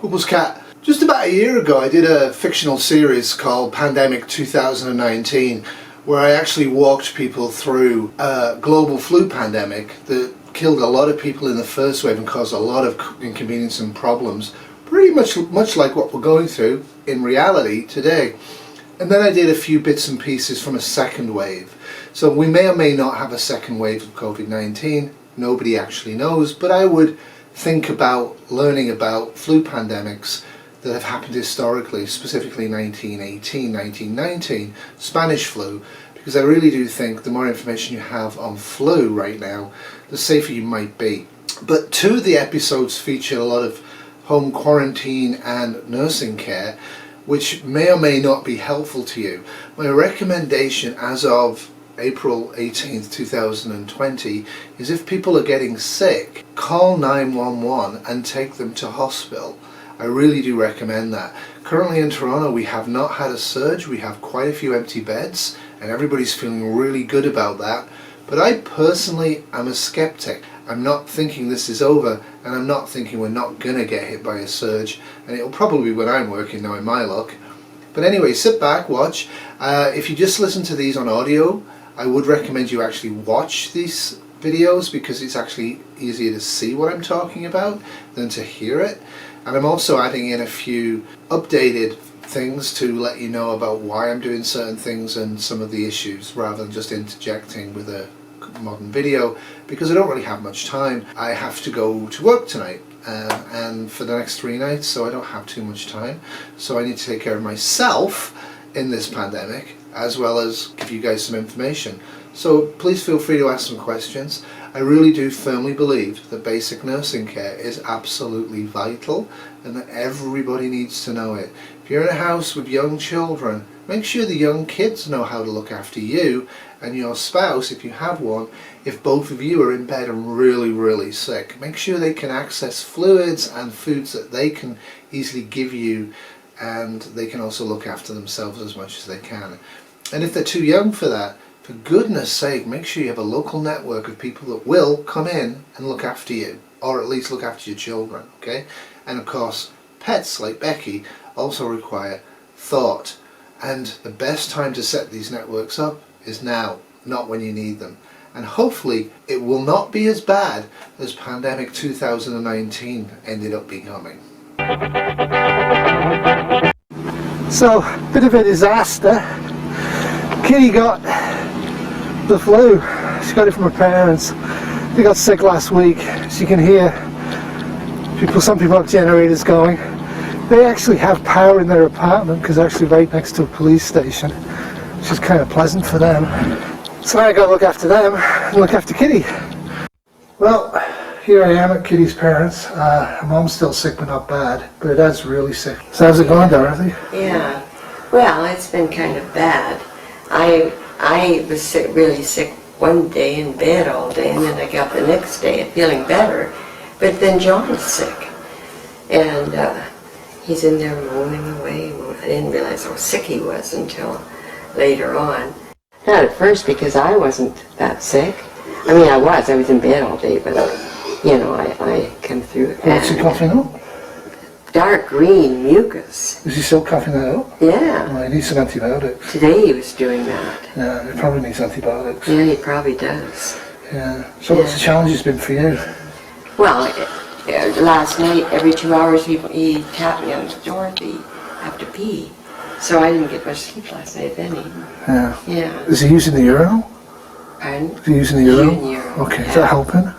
Huples Cat. Just about a year ago I did a fictional series called Pandemic 2019 where I actually walked people through a global flu pandemic that killed a lot of people in the first wave and caused a lot of inconvenience and problems, pretty much like what we're going through in reality today. And then I did a few bits and pieces from a second wave. So we may or may not have a second wave of COVID-19, nobody actually knows, but I would think about learning about flu pandemics that have happened historically, specifically 1918, 1919, Spanish flu, because I really do think the more information you have on flu right now, the safer you might be. But two of the episodes feature a lot of home quarantine and nursing care, which may or may not be helpful to you. My recommendation as of April 18th, 2020 is if people are getting sick, call 911 and take them to hospital. I really do recommend that. Currently in Toronto we have not had a surge, we have quite a few empty beds and everybody's feeling really good about that. But I personally am a skeptic. I'm not thinking this is over, and I'm not thinking we're not gonna get hit by a surge, and it'll probably be when I'm working now in my luck. But anyway, sit back, watch. If you just listen to these on audio, I would recommend you actually watch these videos because it's actually easier to see what I'm talking about than to hear it. And I'm also adding in a few updated things to let you know about why I'm doing certain things and some of the issues, rather than just interjecting with a modern video, because I don't really have much time. I have to go to work tonight and for the next 3 nights, so I don't have too much time. So I need to take care of myself in this pandemic, as well as give you guys some information. So please feel free to ask some questions. I really do firmly believe that basic nursing care is absolutely vital and that everybody needs to know it. If you're in a house with young children, make sure the young kids know how to look after you and your spouse, if you have one. If both of you are in bed and really sick, make sure they can access fluids and foods that they can easily give you, and they can also look after themselves as much as they can. And if they're too young for that, for goodness sake, make sure you have a local network of people that will come in and look after you, or at least look after your children, okay? And of course, pets like Becky also require thought, and the best time to set these networks up is now, not when you need them. And hopefully it will not be as bad as Pandemic 2019 ended up becoming. So, bit of a disaster. Kitty got the flu. She got it from her parents. They got sick last week. As you can hear, some people have generators going. They actually have power in their apartment because they're actually right next to a police station, which is kind of pleasant for them. So now I got to look after them and look after Kitty. Well, here I am at Kitty's parents. Her mom's still sick but not bad, but her dad's really sick. So how's it going, Dorothy? Yeah, well, it's been kind of bad. I was sick, really sick one day in bed all day, and then I got the next day feeling better. But then John's sick, and he's in there moaning away. I didn't realize how sick he was until later on. Not at first, because I wasn't that sick. I mean, I was in bed all day, but you know, I come through it. What's he coughing up? Dark green mucus. Is he still coughing that up? Yeah. Well, he needs some antibiotics. Today he was doing that. Yeah, he probably needs antibiotics. Yeah, he probably does. Yeah. So what's the challenges been for you? Well, last night, every 2 hours, he tapped me on the door to have to pee. So I didn't get much sleep last night, then Yeah. Yeah. Is he using the urinal? Pardon? Is he using the urinal? Using the urinal, Okay, yeah. is that helping?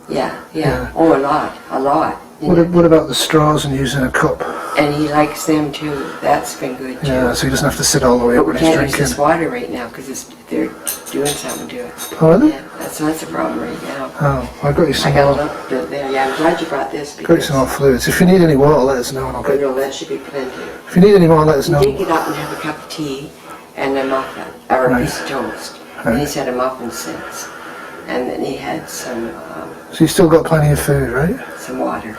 Yeah. Oh, a lot. What about the straws and using a cup? And he likes them too. That's been good too. Yeah, so he doesn't have to sit all the way up But when we he's can't use drinking. this water right now because they're doing something to it. Oh, are they? Yeah, that's a problem right now. Oh, I got you some I got more. a little bit there. Yeah, I'm glad you brought this. Got you some more fluids. If you need any water, let us know and I'll get. No, that should be plenty. If you need any more, let us know. You take it up and have a cup of tea and a muffin, or a Right. piece of toast. Right. And he's had a muffin since. And then he had some So you've still got plenty of food, right? some water.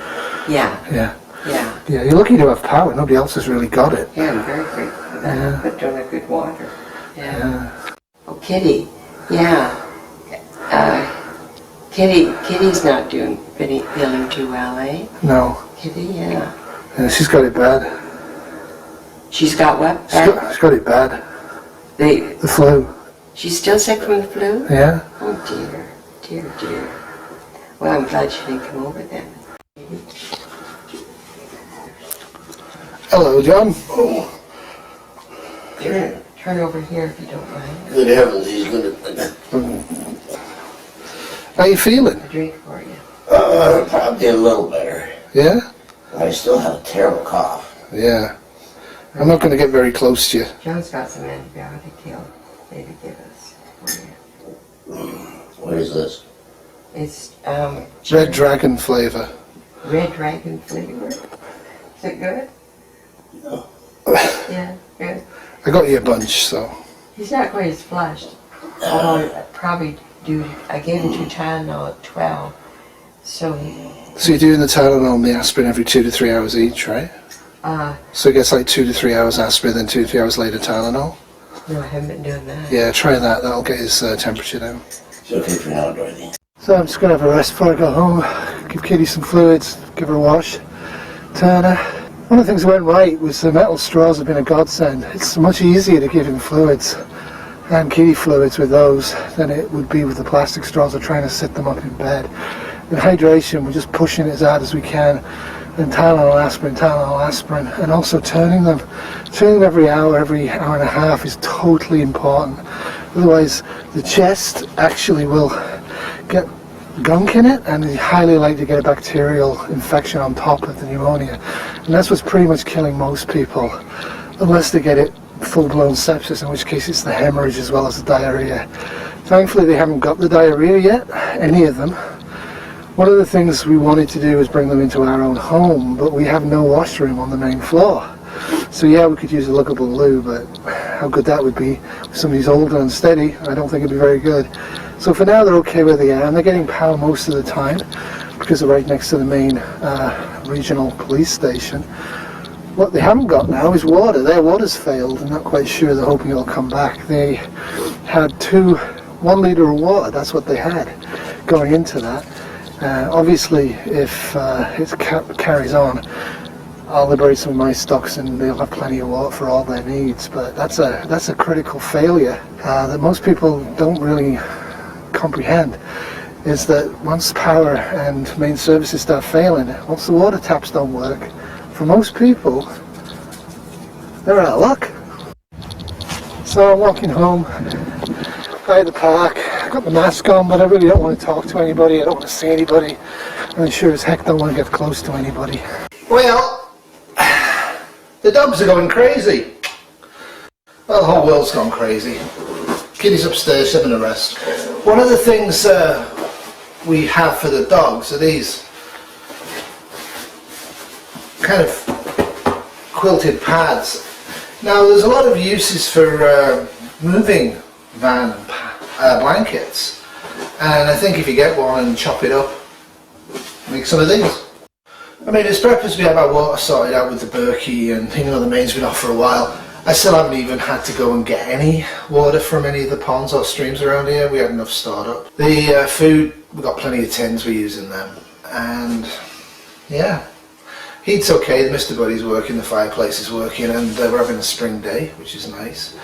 Yeah, Yeah. yeah. Yeah, you're lucky to have power. Nobody else has really got it. Yeah, I'm very grateful for that. Yeah. But doing a good water. Yeah. Yeah. Oh, Kitty. Yeah. Kitty's not feeling too well, eh? No. Kitty, yeah. Yeah, she's got it bad. She's got what? She's got it bad. The flu. She's still sick from the flu? Yeah. Oh dear, dear, dear. Well, I'm glad she didn't come over then. Hello, John. Oh, Turn over here if you don't mind. good heavens, he's gonna... How you feeling? A drink for you. Probably a little better. Yeah? I still have a terrible cough. Yeah. I'm not going to get very close to you. John's got some antibiotic he'll maybe give us for you. What is this? It's Red Dragon flavour. Red Dragon flavor. Is it good? No. Yeah, good. I got you a bunch, so. He's not quite as flushed. Although probably I gave him 2 Tylenol at 12. So So you're doing the Tylenol and the aspirin every 2 to 3 hours each, right? So it gets like 2 to 3 hours aspirin, then 2 to 3 hours later Tylenol? no, I haven't been doing that. Yeah, try that. That'll get his temperature down. It's okay for now, Dorothy. So I'm just going to have a rest before I go home. Give Kitty some fluids, give her a wash. Turn her. One of the things that went right was the metal straws have been a godsend. It's much easier to give him fluids and kitty fluids with those than it would be with the plastic straws or trying to sit them up in bed. With hydration, we're just pushing it as hard as we can. And Tylenol aspirin, and also turning them every hour and a half is totally important. Otherwise, the chest actually will get gunk in it, and it's highly likely to get a bacterial infection on top of the pneumonia. And that's what's pretty much killing most people, unless they get it full-blown sepsis, in which case it's the haemorrhage as well as the diarrhea. Thankfully, they haven't got the diarrhea yet, any of them. One of the things we wanted to do was bring them into our own home, but we have no washroom on the main floor. So yeah, we could use a lookable loo, but how good that would be if somebody's old and unsteady, I don't think it'd be very good. So for now they're okay where they are, and they're getting power most of the time because they're right next to the main regional police station. What they haven't got now is water. Their water's failed. I'm not quite sure. They're hoping it'll come back. They had 1 litre of water. That's what they had going into that. Obviously, if it carries on, I'll liberate some of my stocks and they'll have plenty of water for all their needs. But that's a critical failure that most people don't really comprehend. Is that once power and main services start failing, once the water taps don't work, for most people, they're out of luck. So I'm walking home by the park. I've got the mask on, but I really don't want to talk to anybody. I don't want to see anybody. And I sure as heck don't want to get close to anybody. Well, the dogs are going crazy. Well, the whole world's gone crazy. Kitty's upstairs having a rest. One of the things we have for the dogs are these kind of quilted pads. Now there's a lot of uses for moving van blankets, and I think if you get one and chop it up, make some of these. I mean, it's purpose we have our water sorted out with the Berkey, and even though the main's been off for a while, I still haven't even had to go and get any water from any of the ponds or streams around here. We had enough stored up. The food, we've got plenty of tins, we're using them, and yeah. Heat's okay, the Mr. Buddy's working, the fireplace is working, and we're having a spring day, which is nice.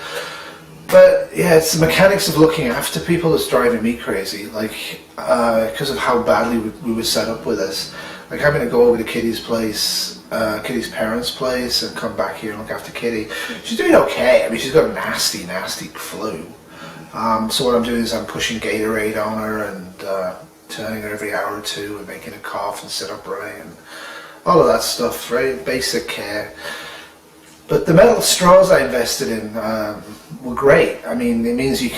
But yeah, it's the mechanics of looking after people that's driving me crazy, like because of how badly we were set up with this. Like having to go over to Kitty's place, Kitty's parents' place, and come back here and look after Kitty. She's doing okay. I mean, she's got a nasty flu. So what I'm doing is I'm pushing Gatorade on her and turning her every hour or two and making her cough and sit upright and all of that stuff, right? Basic care. But the metal straws I invested in were great. I mean, it means you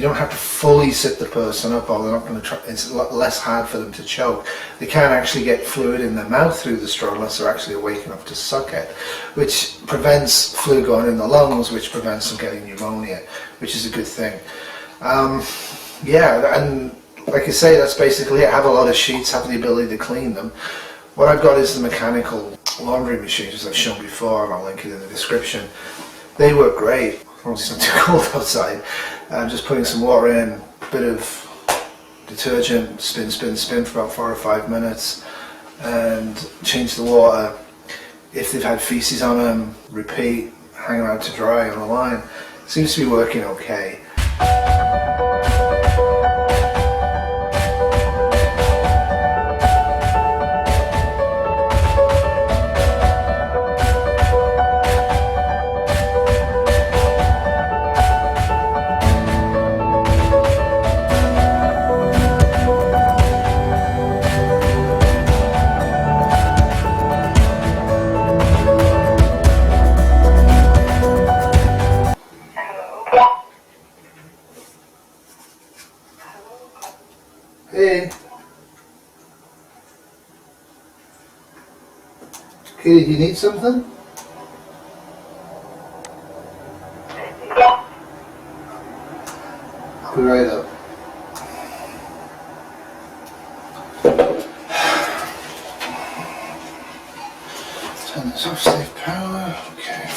don't have to fully sit the person up, or they're not going to try. It's a lot less hard for them to choke. They can't actually get fluid in their mouth through the straw unless they're actually awake enough to suck it, which prevents fluid going in the lungs, which prevents them getting pneumonia, which is a good thing. Yeah, and like I say, that's basically it. I have a lot of sheets, have the ability to clean them. What I've got is the mechanical laundry machines, as I've shown before, and I'll link it in the description. They work great, as long as it's not too cold outside. I'm just putting some water in, a bit of detergent, spin for about 4 or 5 minutes, and change the water. if they've had feces on them, repeat, hang around to dry on the line. Seems to be working okay. Hey. Kitty, do you need something? I'll be right up. Turn this off, save power. Okay.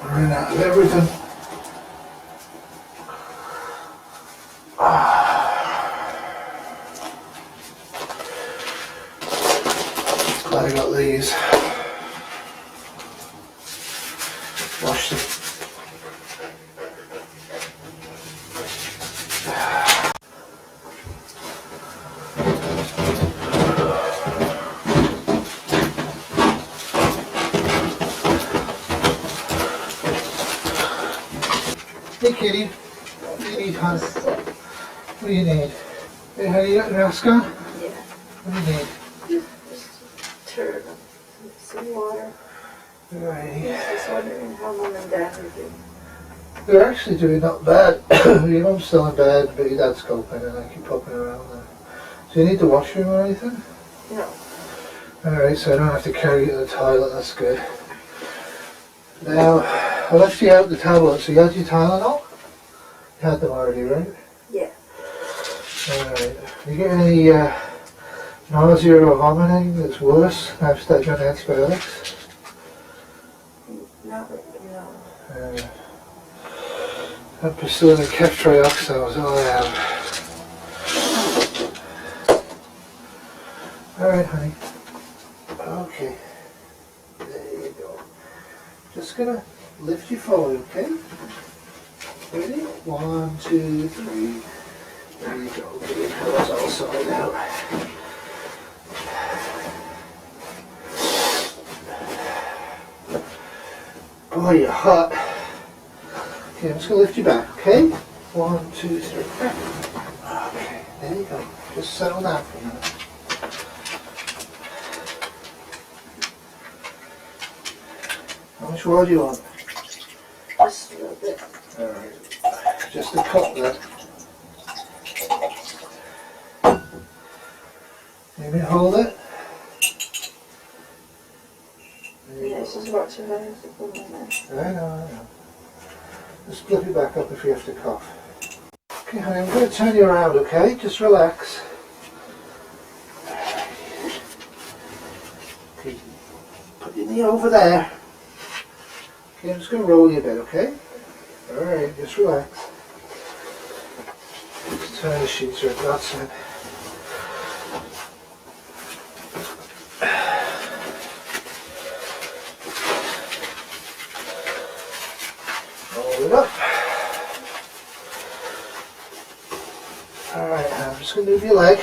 Running out of everything. Glad I got these. Wash them. Hey kitty, what do you need, hon? What do you need? Hey honey, you got your mask on? Yeah, What do you need? just turd, some water. Alrighty. I was wondering how Mom and Dad are doing. They're actually doing not bad. Your mum's still in bed, but your dad's coping and I keep popping around there. Do you need the washroom or anything? No, Alright, so I don't have to carry you to the toilet, that's good. Now, I left you out the tablets, so you had your Tylenol? You had them already, right? yeah, Alright. You get any nausea or vomiting that's worse after starting on antibiotics? not really, no. I'm pursuing the ceftriaxone is all I have. Alright, honey. Okay. There you go. Just gonna lift you forward, okay? Ready? 1, 2, 3. There you go. Get your pillows all sorted out. Boy, you're hot. Okay, I'm just gonna lift you back, okay? 1, 2, 3. Okay, there you go. Just settle down for a minute. How much water do you want? Just a little bit. Alright. Just a cup then. Need me to hold it? There you Yeah, go. it's just about 2 hours to put in there. I know. Just flip it back up if you have to cough. Okay, honey, I'm going to turn you around, okay? Just relax. Okay, put your knee over there. Okay, I'm just going to roll you a bit, okay? Alright, just relax. Just turn the sheets right, that's it. Roll it up. Alright, I'm just going to move your leg.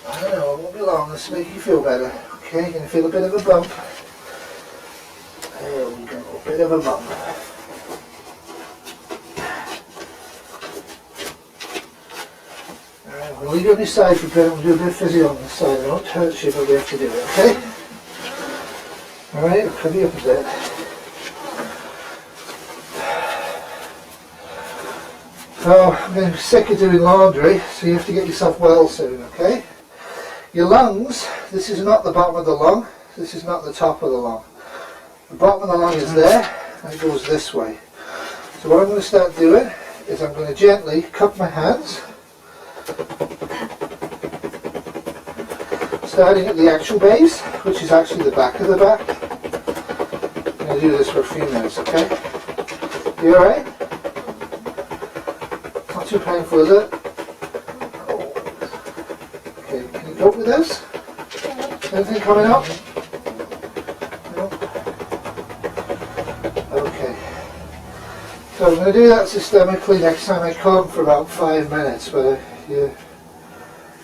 I don't know, it won't be long, this will make you feel better. Okay, you're going to feel a bit of a bump. There we go, a bit of a bump. Alright, I'm going to leave you on your side for a bit, I'm going to do a bit of physio on this side. I won't hurt you, but we have to do it, okay? Alright, I'll cover you up a bit. Oh, I'm getting sick of doing laundry, so you have to get yourself well soon, okay? Your lungs, this is not the bottom of the lung, this is not the top of the lung. The bottom of the lung is there, and it goes this way. So what I'm going to start doing is I'm going to gently cup my hands. starting at the actual base, which is actually the back of the back. I'm going to do this for a few minutes, okay? You alright? Not too painful, is it? Okay, can you cope with this? Anything coming up? No? Okay. So I'm going to do that systemically next time I come for about 5 minutes, but you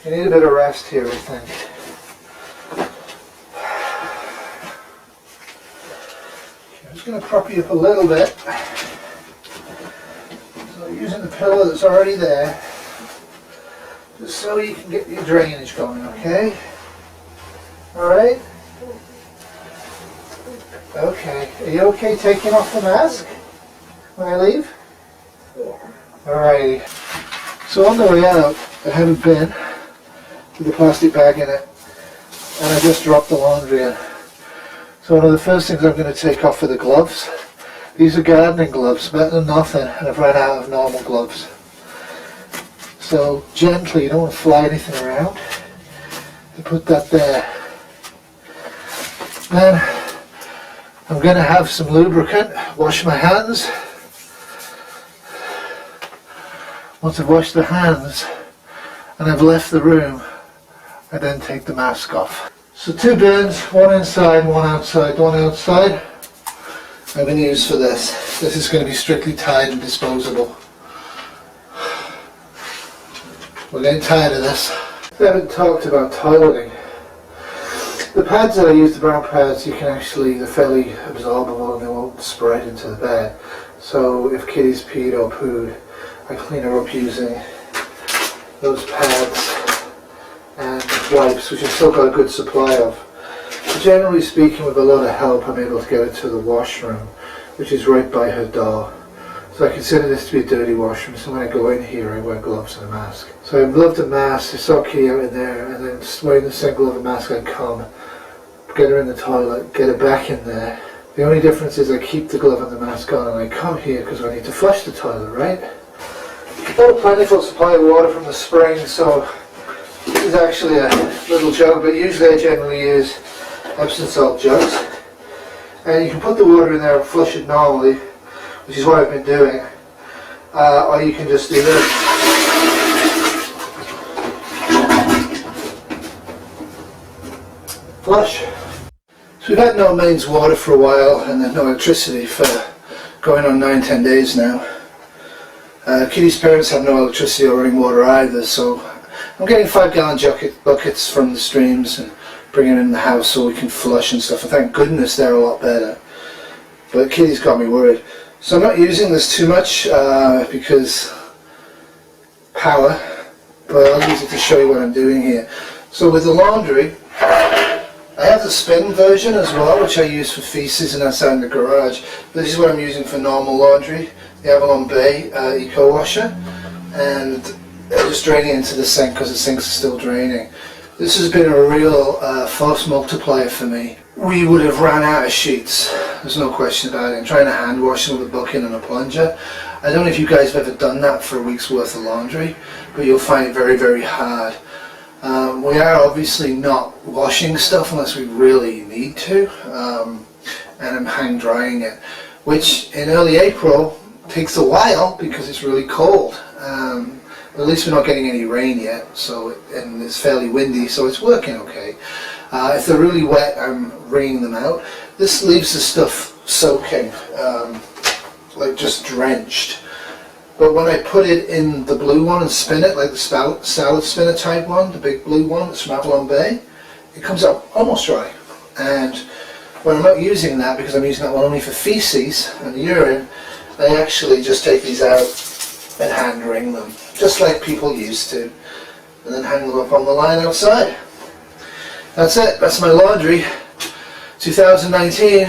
need a bit of rest here, I think. I'm just going to prop you up a little bit. So using the pillow that's already there, just so you can get your drainage going, okay? Alright? Okay. Are you okay taking off the mask when I leave? Yeah. Alrighty. So on the way out, I have a bin with a plastic bag in it, and I just dropped the laundry in. So one of the first things I'm going to take off are the gloves. These are gardening gloves, better than nothing, and I've run out of normal gloves. So gently, you don't want to fly anything around. You put that there. Then I'm going to have some lubricant, wash my hands. Once I've washed the hands and I've left the room, I then take the mask off. So 2 bins, one inside, one outside. The one outside I'm going to use for this. This is going to be strictly tied and disposable. We're getting tired of this. I haven't talked about toileting. The pads that I use, the brown pads, you can actually, they're fairly absorbable and they won't spread into the bed. So if kitty's peed or pooed, I clean her up using those pads and wipes, which I've still got a good supply of. But generally speaking, with a lot of help, I'm able to get her to the washroom, which is right by her door. So I consider this to be a dirty washroom, so when I go in here I wear gloves and a mask. So I've gloved a mask, I saw Kitty out in there, and then wearing the same glove and mask I come, get her in the toilet, get her back in there. The only difference is I keep the glove and the mask on and I come here because I need to flush the toilet, right? I've got a plentiful supply of water from the spring, so this is actually a little jug, but usually I generally use Epsom salt jugs. And you can put the water in there and flush it normally, which is what I've been doing. Or you can just do this. Flush. So we've had no mains water for a while and there's no electricity for going on 9-10 days now. Kitty's parents have no electricity or running water either, so I'm getting 5-gallon buckets from the streams and bringing them in the house so we can flush and stuff, and thank goodness they're a lot better. But Kitty's got me worried. So I'm not using this too much because power, but I'll use it to show you what I'm doing here. So with the laundry, I have the spin version as well, which I use for feces and that's out in the garage. This is what I'm using for normal laundry, the Avalon Bay Eco Washer, and I just drain it into the sink because the sinks are still draining. This has been a real force multiplier for me. We would have ran out of sheets, there's no question about it. I'm trying to hand wash them with a bucket and a plunger. I don't know if you guys have ever done that for a week's worth of laundry, but you'll find it very, very hard. We are obviously not washing stuff unless we really need to, and I'm hang drying it, which in early April takes a while because it's really cold. But at least we're not getting any rain yet, and it's fairly windy, so it's working okay. If they're really wet, I'm wringing them out. This leaves the stuff soaking, like just drenched. But when I put it in the blue one and spin it, like the salad spinner type one, the big blue one that's from Avalon Bay, it comes out almost dry. And when I'm not using that, because I'm using that one only for feces and urine, I actually just take these out and hand wring them, just like people used to, and then hang them up on the line outside. That's it, that's my laundry, 2019.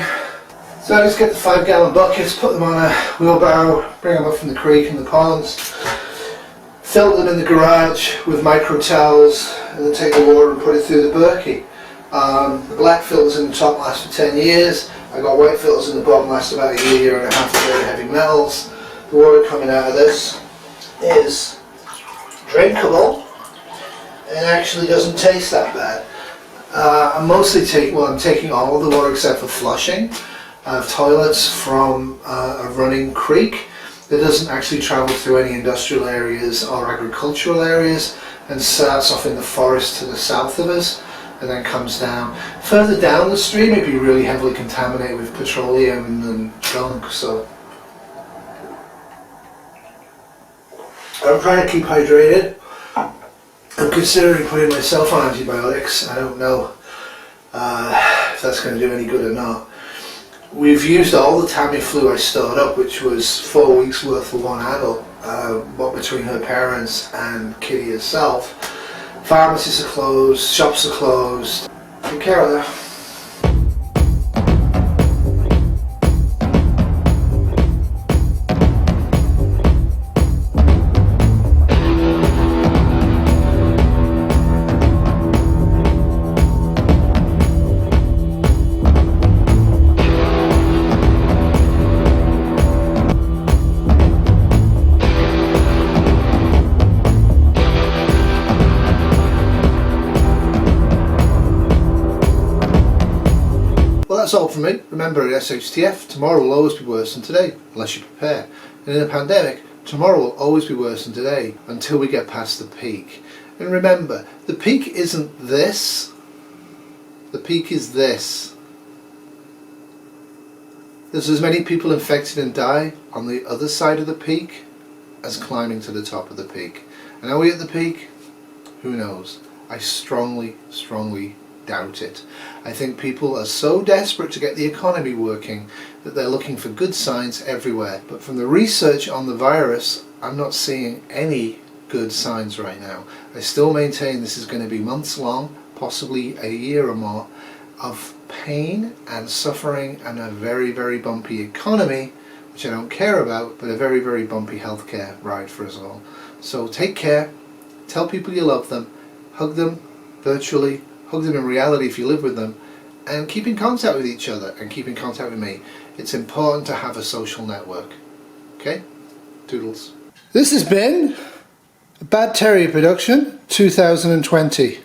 So I just get the 5-gallon buckets, put them on a wheelbarrow, bring them up from the creek and the ponds, fill them in the garage with micro towels, and then take the water and put it through the Berkey. The black filters in the top last for 10 years, I got white filters in the bottom last about a year and a half of very heavy metals. The water coming out of this is drinkable and actually doesn't taste that bad. I'm taking all of the water except for flushing. I have toilets from a running creek that doesn't actually travel through any industrial areas or agricultural areas, and starts off in the forest to the south of us and then comes down. Further down the stream it'd be really heavily contaminated with petroleum and junk, so I'm trying to keep hydrated. I'm considering putting myself on antibiotics. I don't know if that's going to do any good or not. We've used all the Tamiflu I stored up, which was 4 weeks worth for one adult, what between her parents and Kitty herself. Pharmacies are closed, shops are closed. Take care of her. Well, that's all from me. Remember, at SHTF, tomorrow will always be worse than today, unless you prepare. And in a pandemic, tomorrow will always be worse than today, until we get past the peak. And remember, the peak isn't this. The peak is this. There's as many people infected and die on the other side of the peak as climbing to the top of the peak. And are we at the peak? Who knows? I strongly doubt it. I think people are so desperate to get the economy working that they're looking for good signs everywhere. But from the research on the virus, I'm not seeing any good signs right now. I still maintain this is going to be months long, possibly a year or more, of pain and suffering and a very bumpy economy, which I don't care about, but a very bumpy healthcare ride for us all. So take care, tell people you love them, hug them virtually, hug them in reality if you live with them, and keep in contact with each other and keep in contact with me. It's important to have a social network. Okay? Toodles. This has been a Bad Terrier production 2020.